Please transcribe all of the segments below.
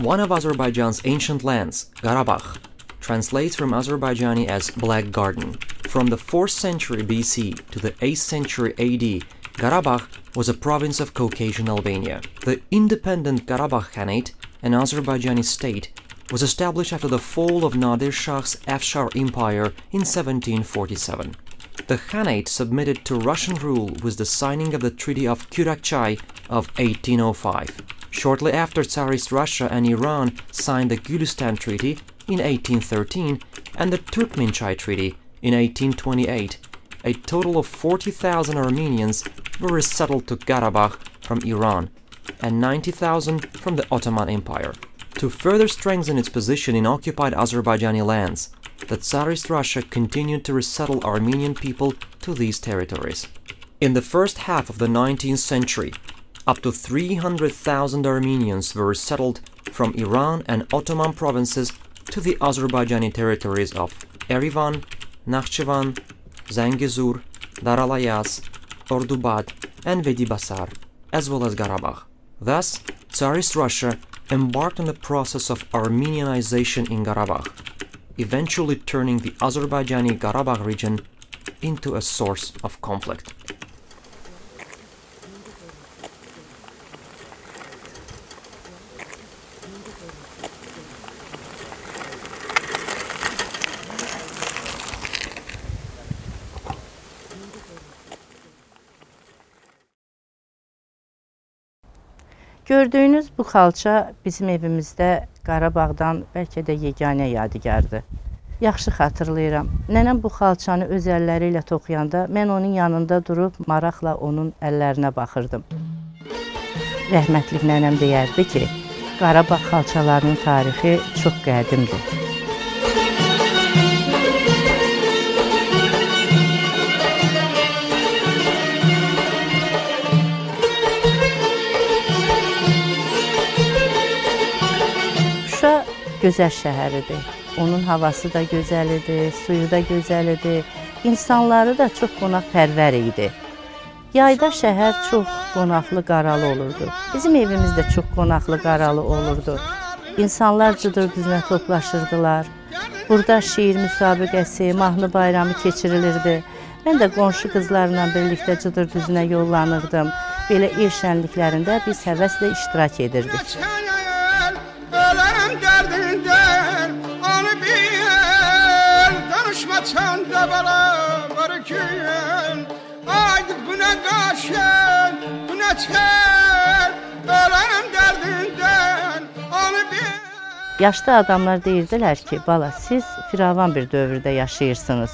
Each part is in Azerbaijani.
One of Azerbaijan's ancient lands, Karabakh, translates from Azerbaijani as Black Garden. From the 4th century BC to the 8th century AD, Karabakh was a province of Caucasian Albania. The independent Karabakh Khanate, an Azerbaijani state, was established after the fall of Nadir Shah's Afshar Empire in 1747. The Khanate submitted to Russian rule with the signing of the Treaty of Kurakchai of 1805. Shortly after, Tsarist Russia and Iran signed the Gulistan Treaty in 1813 and the Turkmenchai Treaty in 1828. A total of 40,000 Armenians were resettled to Karabakh from Iran and 90,000 from the Ottoman Empire. To further strengthen its position in occupied Azerbaijani lands, the Tsarist Russia continued to resettle Armenian people to these territories. In the first half of the 19th century, up to 300,000 Armenians were resettled from Iran and Ottoman provinces to the Azerbaijani territories of Erivan, Nakhchivan, Zangezur, Daralayaz, Ordubad, and Vedibasar, as well as Karabakh. Thus, Tsarist Russia embarked on a process of Armenianization in Karabakh, eventually turning the Azerbaijani Karabakh region into a source of conflict. Gördüyünüz bu xalça bizim evimizdə Qarabağdan bəlkə də yeganə yadigardır. Yaxşı xatırlayıram. Nənəm bu xalçanı öz əlləri ilə toxuyanda mən onun yanında durub maraqla onun əllərinə baxırdım. Rəhmətlik nənəm deyərdi ki, Qarabağ xalçalarının tarixi çox qədimdir. Gözəl şəhəridir. Onun havası da gözəl idi, suyu da gözəl idi, insanları da çox qonaqpərvər idi. Yayda şəhər çox qonaqlı, qaralı olurdu. Bizim evimiz də çox qonaqlı, qaralı olurdu. İnsanlar cıdır düzünə toplaşırdılar. Burada şiir müsabiqəsi, mahnı bayramı keçirilirdi. Mən də qonşu qızlarla birlikdə cıdır düzünə yollanırdım. Belə il şənliklərində biz həvəslə iştirak edirdik. Yaşlı adamlar deyirdilər ki, bala, siz firavan bir dövrdə yaşayırsınız.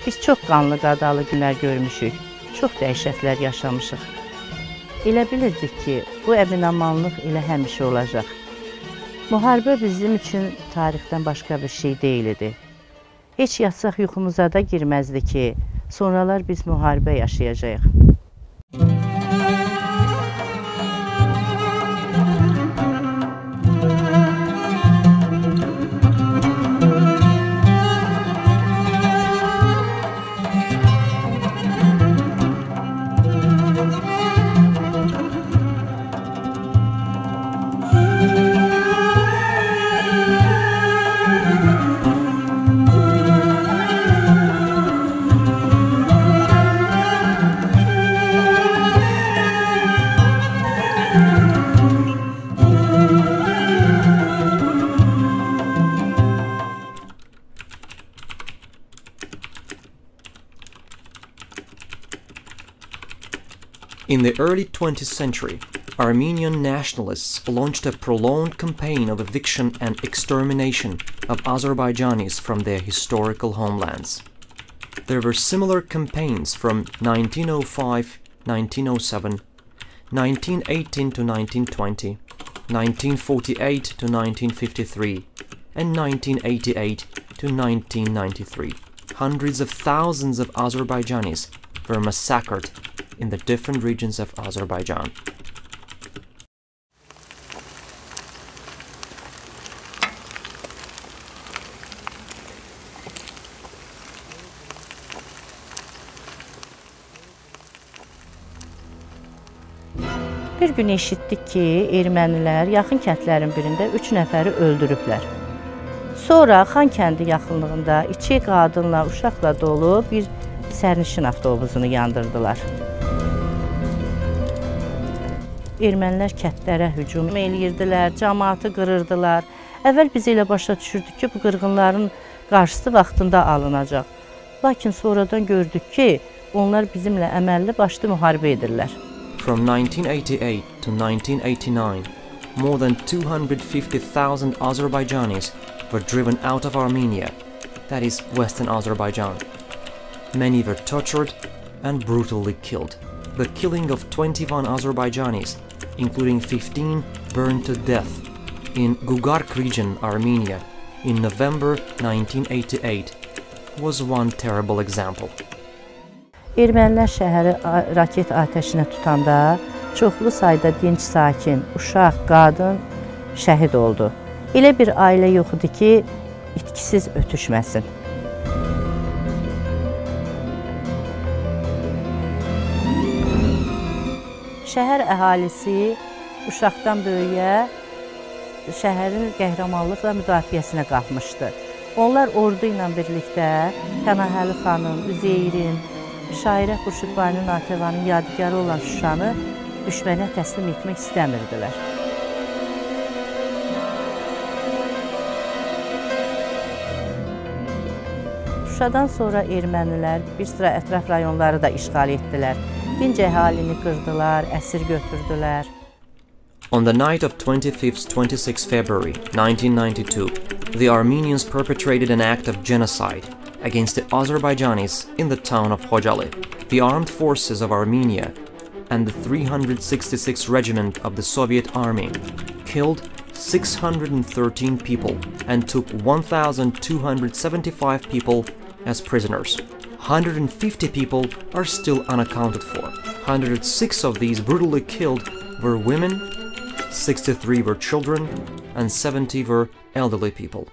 Biz çox qanlı qadalı günlər görmüşük, çox dəhşətlər yaşamışıq. Elə bilirdik ki, bu əmin-amanlıq elə həmişə olacaq. Müharibə bizim üçün tarixdən başqa bir şey deyildi. Heç yatsaq yuxumuza da girməzdi ki, sonralar biz müharibə yaşayacağıq. In the early 20th century, Armenian nationalists launched a prolonged campaign of eviction and extermination of Azerbaijanis from their historical homelands. There were similar campaigns from 1905, 1907, 1918 to 1920, 1948 to 1953, and 1988 to 1993. Hundreds of thousands of Azerbaijanis were massacred in the different regions of Azerbaijan. Bir gün eşitdik ki, ermənilər yaxın kəndlərin birində 3 nəfəri öldürüblər. Sonra Xan kəndi yaxınlığında 2 qadınla, uşaqla dolu bir sərnişin avtobusunu yandırdılar. Ermənilər kəndlərə hücum eləyirdilər, cəmaatı qırırdılar. Əvvəl biz elə başa düşürdük ki, bu qırğınların qarşısı vaxtında alınacaq. Lakin sonradan gördük ki, onlar bizimlə əməlli başlı müharibə edirlər. From 1988 to 1989, more than 250,000 Azerbaijanis were driven out of Armenia, that is, Western Azerbaijan. Many were tortured and brutally killed. The killing of 21 Azerbaijanis, including 15 burned to death, in Gugark region, Armenia, in November 1988, was one terrible example. Ermənilər şəhəri raket atəşinə tutanda çoxlu sayda dinc sakin, uşaq, qadın şəhid oldu. Elə bir ailə yox idi ki, itkisiz ötüşməsin. Şəhər əhalisi uşaqdan böyüyə şəhərin qəhrəmanlıqla müdafiəsinə qalxmışdı. Onlar ordu ilə birlikdə Pənahəli xanım, Üzeyrin, şairə Xurşudbanu Natəvanın yadigarı olan Şuşanı düşmənə təslim etmək istəmirdilər. Şuşadan sonra ermənilər bir sıra ətraf rayonları da işğal etdilər. Dinc əhalini qırdılar, əsir götürdülər. On the night of 25-26 February 1992, the Armenians perpetrated an act of genocide against the Azerbaijanis in the town of Khojaly. The armed forces of Armenia and the 366th Regiment of the Soviet Army killed 613 people and took 1,275 people as prisoners. 150 people are still unaccounted for. 106 of these brutally killed were women, 63 were children, and 70 were elderly people.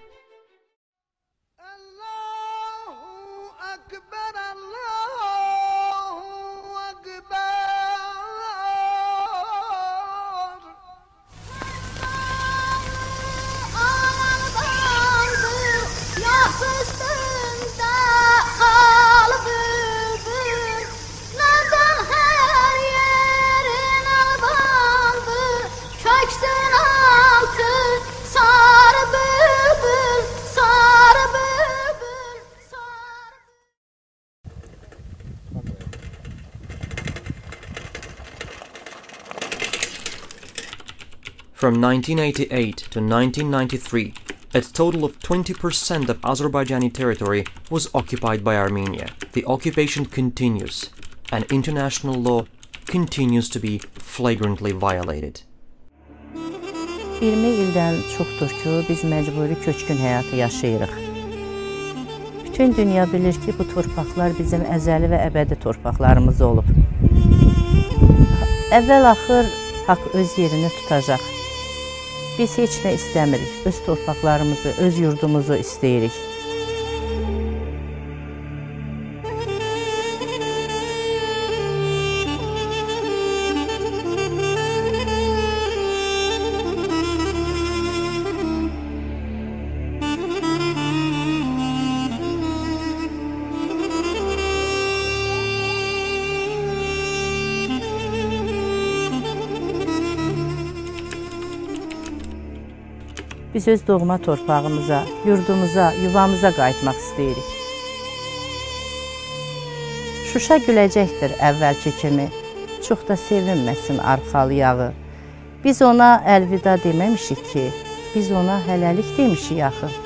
From 1988 to 1993, a total of 20% of Azerbaijani territory was occupied by Armenia. The occupation continues, and international law continues to be flagrantly violated. 20 ildən çoxdur ki, biz məcburi köçkün həyatı yaşayırıq. Bütün dünya bilir ki, bu torpaqlar bizim əzəli və əbədi torpaqlarımız olub. Əvvəl-axır haqq öz yerini tutacaq. Biz heç nə istəmirik, öz torpaqlarımızı, öz yurdumuzu istəyirik. Biz öz doğma torpağımıza, yurdumuza, yuvamıza qayıtmaq istəyirik. Şuşa güləcəkdir əvvəlki kimi, çox da sevinməsin arxalı yağı. Biz ona əlvida deməmişik ki, biz ona hələlik demişik axı.